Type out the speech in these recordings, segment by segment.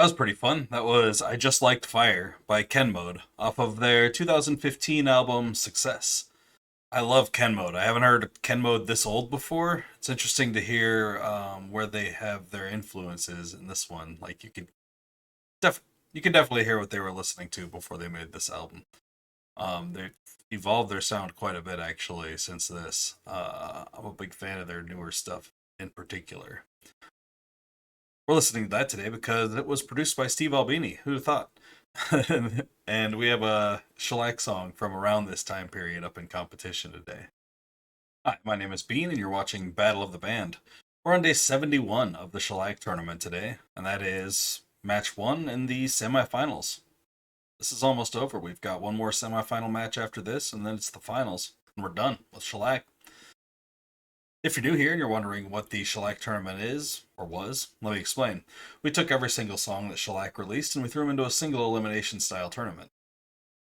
That was pretty fun. That was I Just Liked Fire by Ken Mode off of their 2015 album Success. I love Ken Mode. I haven't heard Ken Mode this old before. It's interesting to hear where they have their influences in this one. Like def- you could definitely hear what they were listening to before they made this album. They evolved their sound quite a bit actually since this. I'm a big fan of their newer stuff in particular. We're listening to that today because it was produced by Steve Albini. Who'd have thought? And we have a Shellac song from around this time period up in competition today. Hi, my name is Bean, and you're watching Battle of the Band. We're on day 71 of the Shellac tournament today, and that is match 1 in the semifinals. This is almost over. We've got one more semifinal match after this, and then it's the finals, and we're done with Shellac. If you're new here and you're wondering what the Shellac tournament is, or was, let me explain. We took every single song that Shellac released and we threw them into a single elimination style tournament.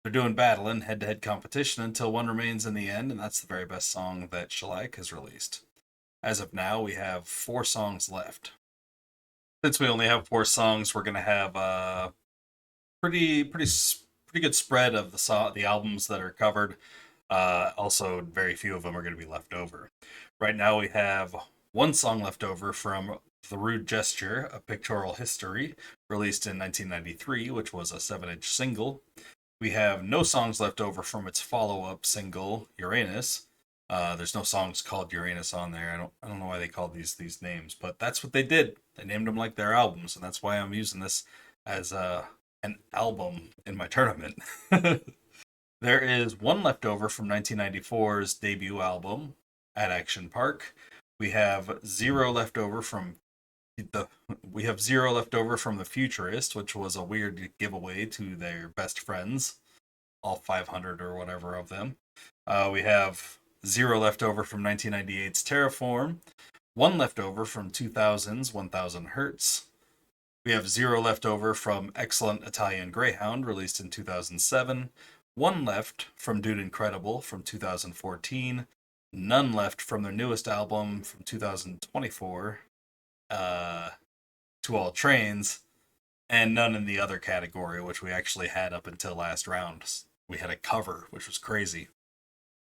They're doing battle and head-to-head competition until one remains in the end, and that's the very best song that Shellac has released. As of now, we have 4 songs left. Since we only have 4 songs, we're going to have a pretty good spread of the albums that are covered. Also, very few of them are going to be left over. Right now, we have one song left over from The Rude Gesture, A Pictorial History, released in 1993, which was a 7-inch single. We have no songs left over from its follow-up single, Uranus. There's no songs called Uranus on there. I don't know why they called these names, but that's what they did. They named them like their albums, and that's why I'm using this as an album in my tournament. There is one left over from 1994's debut album, At Action Park. We have 0 left over from the Futurist, which was a weird giveaway to their best friends, all 500 or whatever of them. We have 0 left over from 1998's Terraform, 1 left over from 2000's 1000 Hertz. We have 0 left over from Excellent Italian Greyhound, released in 2007. 1 left from Dude Incredible from 2014. None left from their newest album from 2024, To All Trains, and none in the other category, which we actually had up until last round. We had a cover, which was crazy.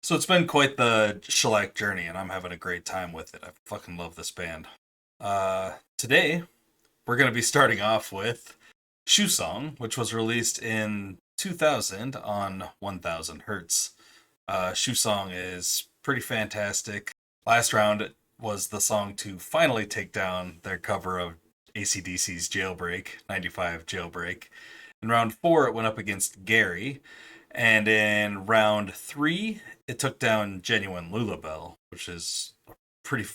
So it's been quite the Shellac journey, and I'm having a great time with it. I fucking love this band. Today, we're going to be starting off with Shoe Song, which was released in 2000 on 1000 Hertz. Shoe Song is pretty fantastic. Last round was the song to finally take down their cover of AC/DC's Jailbreak, 95 Jailbreak. In round 4, it went up against Gary. And in round 3, it took down Genuine Lulabelle, which is a pretty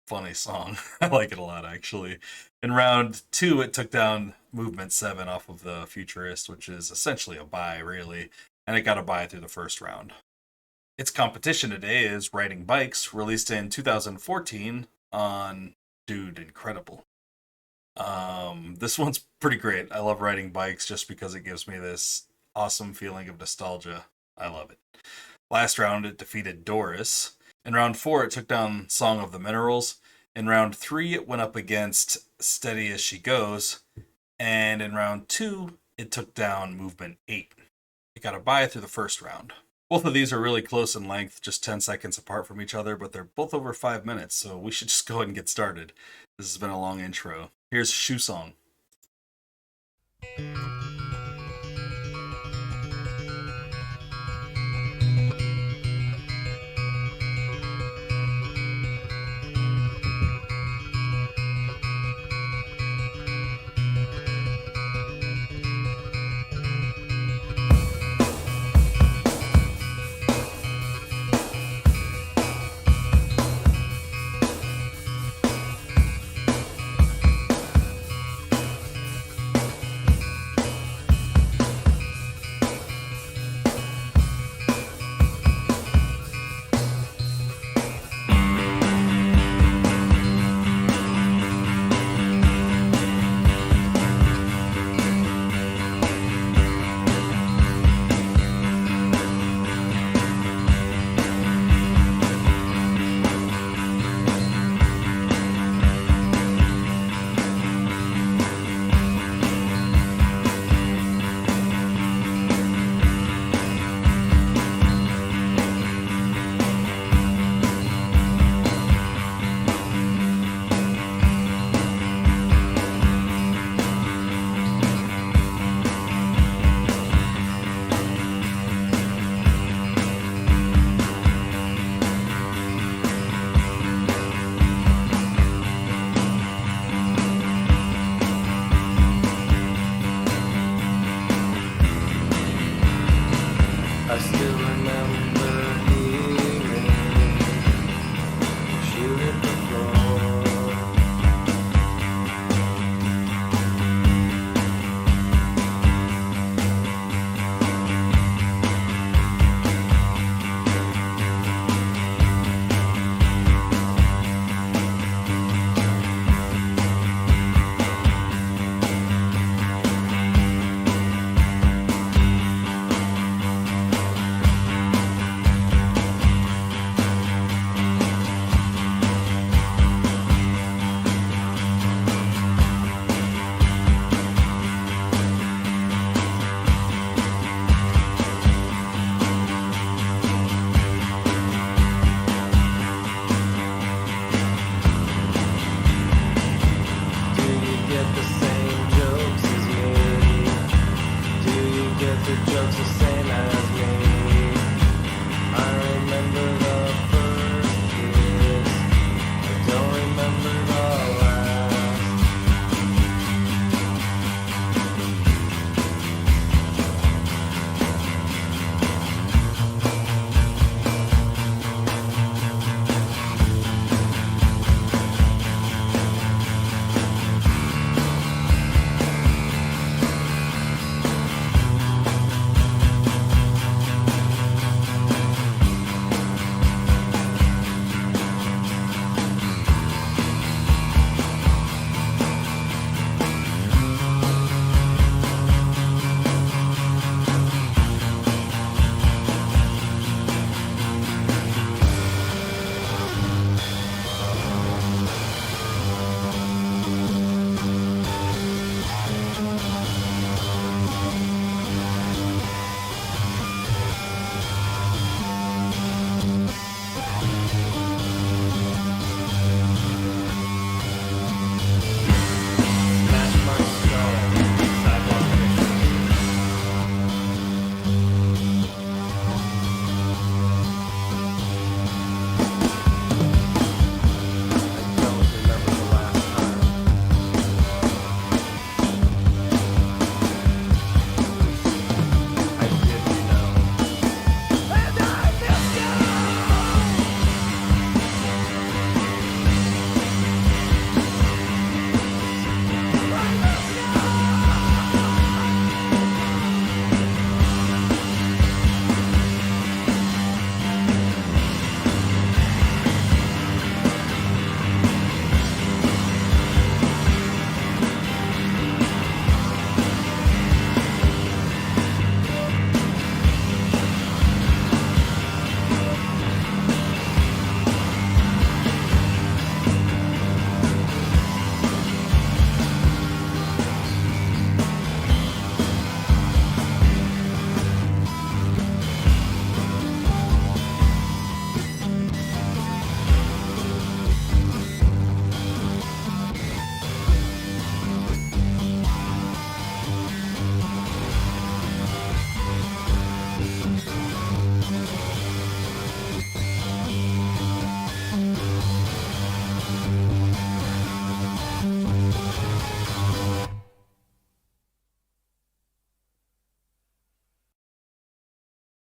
funny song. I like it a lot, actually. In round 2, it took down Movement 7 off of the Futurist, which is essentially a bye, really. And it got a bye through the first round. Its competition today is Riding Bikes, released in 2014 on Dude Incredible. This one's pretty great. I love Riding Bikes just because it gives me this awesome feeling of nostalgia. I love it. Last round, it defeated Doris. In round 4, it took down Song of the Minerals. In round 3, it went up against Steady as She Goes. And in round 2, it took down Movement 8. It got a bye through the first round. Both of these are really close in length, just 10 seconds apart from each other, but they're both over 5 minutes, so we should just go ahead and get started. This has been a long intro. Here's Shoe Song.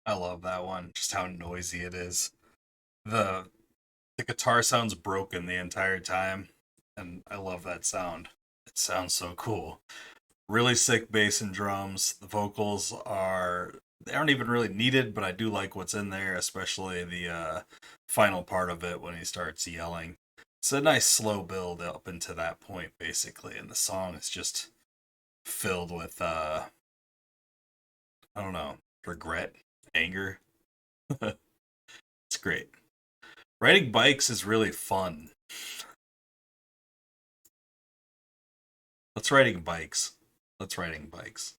I love that one. Just how noisy it is. The the guitar sounds broken the entire time, and I love that sound. It sounds so cool. Really sick bass and drums. The vocals are they aren't even really needed, but I do like what's in there, especially the final part of it when he starts yelling. It's a nice slow build up into that point, basically, and the song is just filled with I don't know, regret, anger. It's great. Riding bikes is really fun. Let's riding bikes. Let's riding bikes.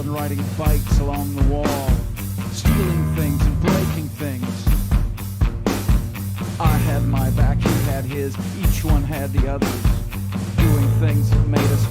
Riding bikes along the wall, stealing things and breaking things. I had my back, he had his, each one had the other's, doing things that made us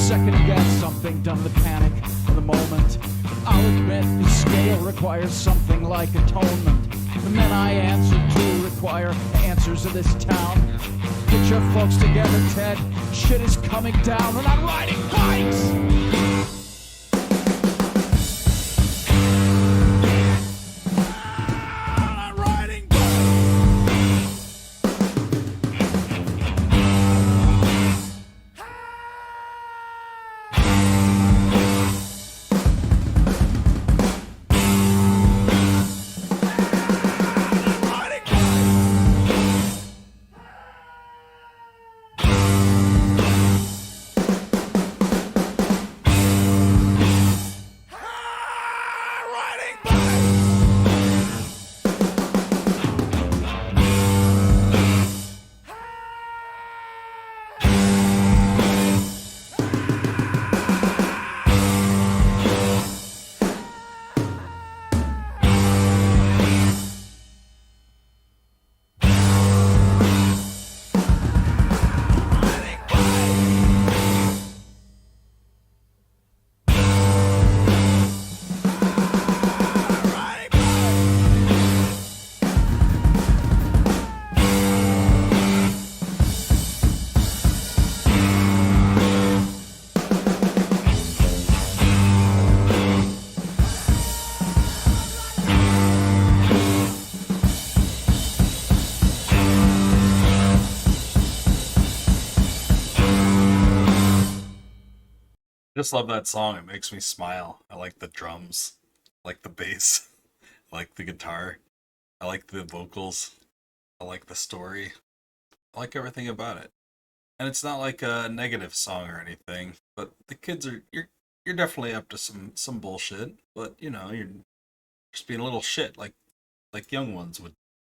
second guess something done in the panic of the moment. I'll admit the scale requires something like atonement. The men I answer to require answers in this town. Get your folks together, Ted. Shit is coming down. We're not riding bikes! I just love that song. It makes me smile. I like the drums, I like the bass, I like the guitar, I like the vocals, I like the story, I like everything about it. And it's not like a negative song or anything, but the kids are you're definitely up to some bullshit, but you know, you're just being a little shit like young ones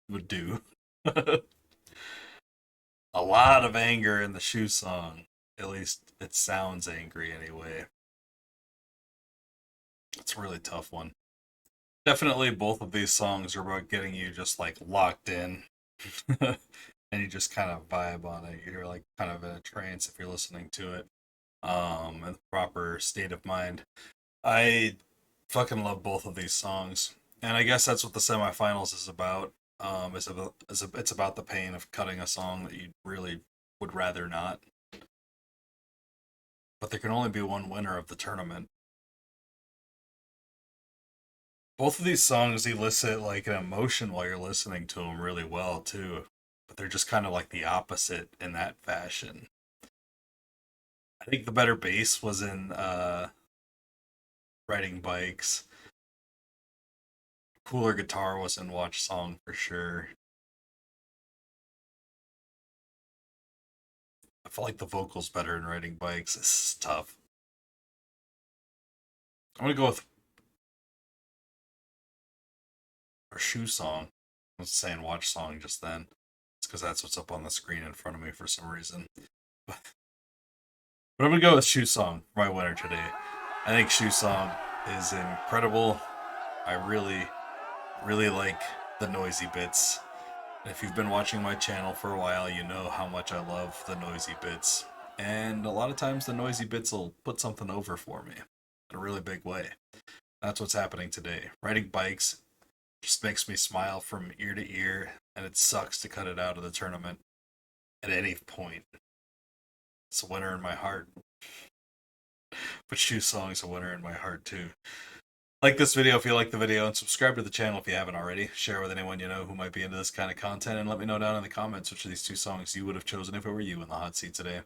would do. A lot of anger in the shoe song. At least it sounds angry anyway. It's a really tough one. Definitely both of these songs are about getting you just like locked in. And you just kind of vibe on it. You're like kind of in a trance if you're listening to it. In the proper state of mind. I fucking love both of these songs. And I guess that's what the semifinals is about. It's about the pain of cutting a song that you really would rather not. But there can only be one winner of the tournament. Both of these songs elicit like an emotion while you're listening to them really well too, but they're just kind of like the opposite in that fashion. I think the better bass was in Riding Bikes. Cooler guitar was in Watch Song for sure. I feel like the vocals better in Riding Bikes. This is tough. I'm gonna go with our Shoe Song. I was saying Watch Song just then. It's because that's what's up on the screen in front of me for some reason. But I'm gonna go with Shoe Song for my winner today. I think Shoe Song is incredible. I really, really like the noisy bits. If you've been watching my channel for a while, you know how much I love the noisy bits. And a lot of times the noisy bits will put something over for me in a really big way. That's what's happening today. Riding Bikes just makes me smile from ear to ear, and it sucks to cut it out of the tournament at any point. It's a winner in my heart. But Shoe Song's a winner in my heart too. Like this video if you like the video, and subscribe to the channel if you haven't already. Share with anyone you know who might be into this kind of content, and let me know down in the comments which of these two songs you would have chosen if it were you in the hot seat today.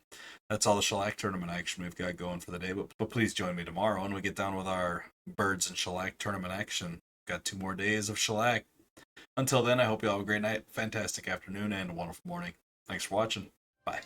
That's all the Shellac tournament action we've got going for the day, but please join me tomorrow when we get down with our Birds and Shellac tournament action. Got 2 more days of Shellac. Until then, I hope you all have a great night, fantastic afternoon, and a wonderful morning. Thanks for watching. Bye.